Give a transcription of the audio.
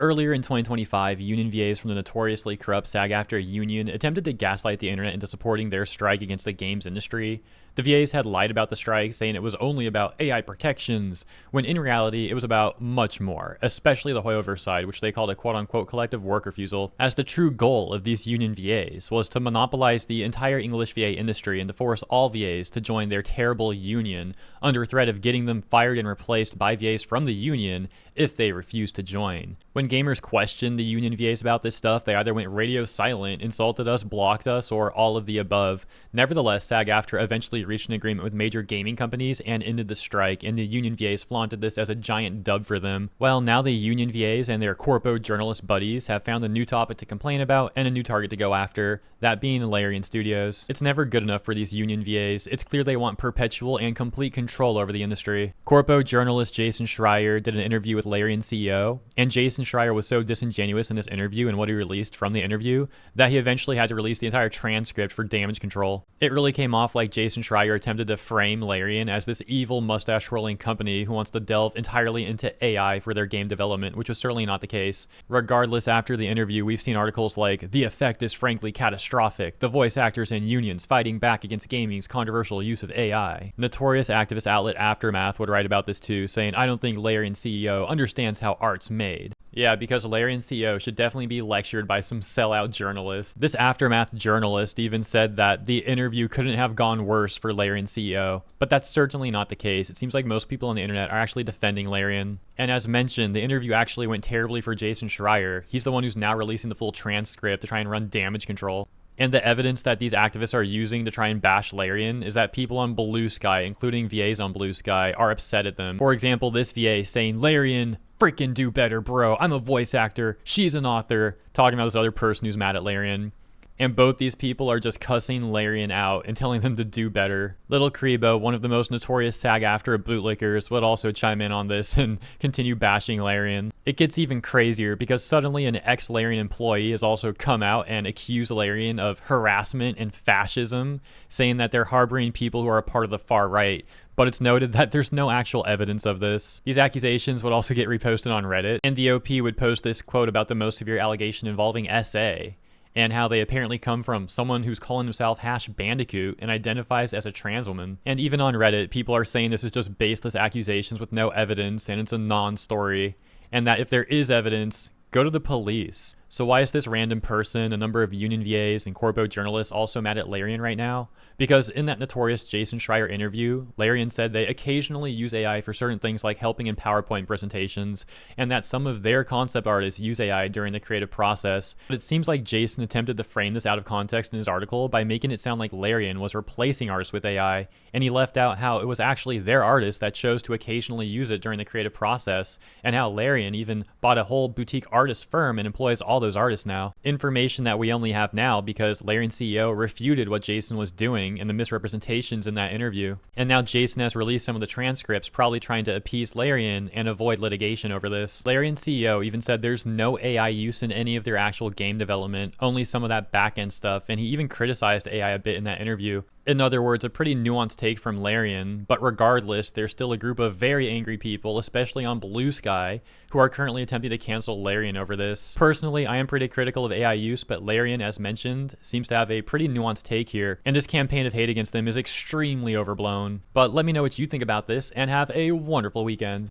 Earlier in 2025, union VAs from the notoriously corrupt SAG-AFTRA union attempted to gaslight the internet into supporting their strike against the games industry. The VAs had lied about the strike, saying it was only about AI protections, when in reality it was about much more, especially the Hoyover side, which they called a quote-unquote collective work refusal, as the true goal of these union VAs was to monopolize the entire English VA industry and to force all VAs to join their terrible union, under threat of getting them fired and replaced by VAs from the union if they refused to join. When gamers questioned the union VAs about this stuff, they either went radio silent, insulted us, blocked us, or all of the above. Nevertheless, SAG-AFTRA eventually reached an agreement with major gaming companies and ended the strike, and the union VAs flaunted this as a giant dub for them. Well, now the union VAs and their corpo journalist buddies have found a new topic to complain about and a new target to go after, that being Larian Studios. It's never good enough for these union VAs. It's clear they want perpetual and complete control over the industry. Corpo journalist Jason Schreier did an interview with Larian CEO, and Jason Schreier was so disingenuous in this interview and what he released from the interview that he eventually had to release the entire transcript for damage control. It really came off like Jason Schreier attempted to frame Larian as this evil mustache-twirling company who wants to delve entirely into AI for their game development, which was certainly not the case. Regardless, after the interview, we've seen articles like, "The effect is frankly catastrophic. The voice actors and unions fighting back against gaming's controversial use of AI." Notorious activist outlet Aftermath would write about this too, saying, "I don't think Larian CEO understands how art's made." Yeah, because Larian CEO should definitely be lectured by some sellout journalist. This Aftermath journalist even said that the interview couldn't have gone worse for Larian CEO, but that's certainly not the case. It seems like most people on the internet are actually defending Larian. And as mentioned, the interview actually went terribly for Jason Schreier. He's the one who's now releasing the full transcript to try and run damage control. And the evidence that these activists are using to try and bash Larian is that people on Blue Sky, including VAs on Blue Sky, are upset at them. For example, this VA saying, "Larian, freaking do better, bro. I'm a voice actor. She's an author," talking about this other person who's mad at Larian. And both these people are just cussing Larian out and telling them to do better. Little Krebo, one of the most notorious SAG-AFTRA bootlickers, would also chime in on this and continue bashing Larian. It gets even crazier because suddenly an ex-Larian employee has also come out and accused Larian of harassment and fascism, saying that they're harboring people who are a part of the far right. But it's noted that there's no actual evidence of this. These accusations would also get reposted on Reddit, and the OP would post this quote about the most severe allegation involving SA, and how they apparently come from someone who's calling himself #Bandicoot and identifies as a trans woman. And even on Reddit, people are saying this is just baseless accusations with no evidence and it's a non-story, and that if there is evidence, go to the police. So why is this random person, a number of union VAs and corpo journalists, also mad at Larian right now? Because in that notorious Jason Schreier interview, Larian said they occasionally use AI for certain things like helping in PowerPoint presentations, and that some of their concept artists use AI during the creative process. But it seems like Jason attempted to frame this out of context in his article by making it sound like Larian was replacing artists with AI, and he left out how it was actually their artists that chose to occasionally use it during the creative process, and how Larian even bought a whole boutique artist firm and employs all those artists now. Information that we only have now because Larian CEO refuted what Jason was doing and the misrepresentations in that interview. And now Jason has released some of the transcripts, probably trying to appease Larian and avoid litigation over this. Larian CEO even said there's no AI use in any of their actual game development, only some of that back-end stuff, and he even criticized AI a bit in that interview. In other words, a pretty nuanced take from Larian, but regardless, there's still a group of very angry people, especially on Blue Sky, who are currently attempting to cancel Larian over this. Personally, I am pretty critical of AI use, but Larian, as mentioned, seems to have a pretty nuanced take here, and this campaign of hate against them is extremely overblown. But let me know what you think about this, and have a wonderful weekend.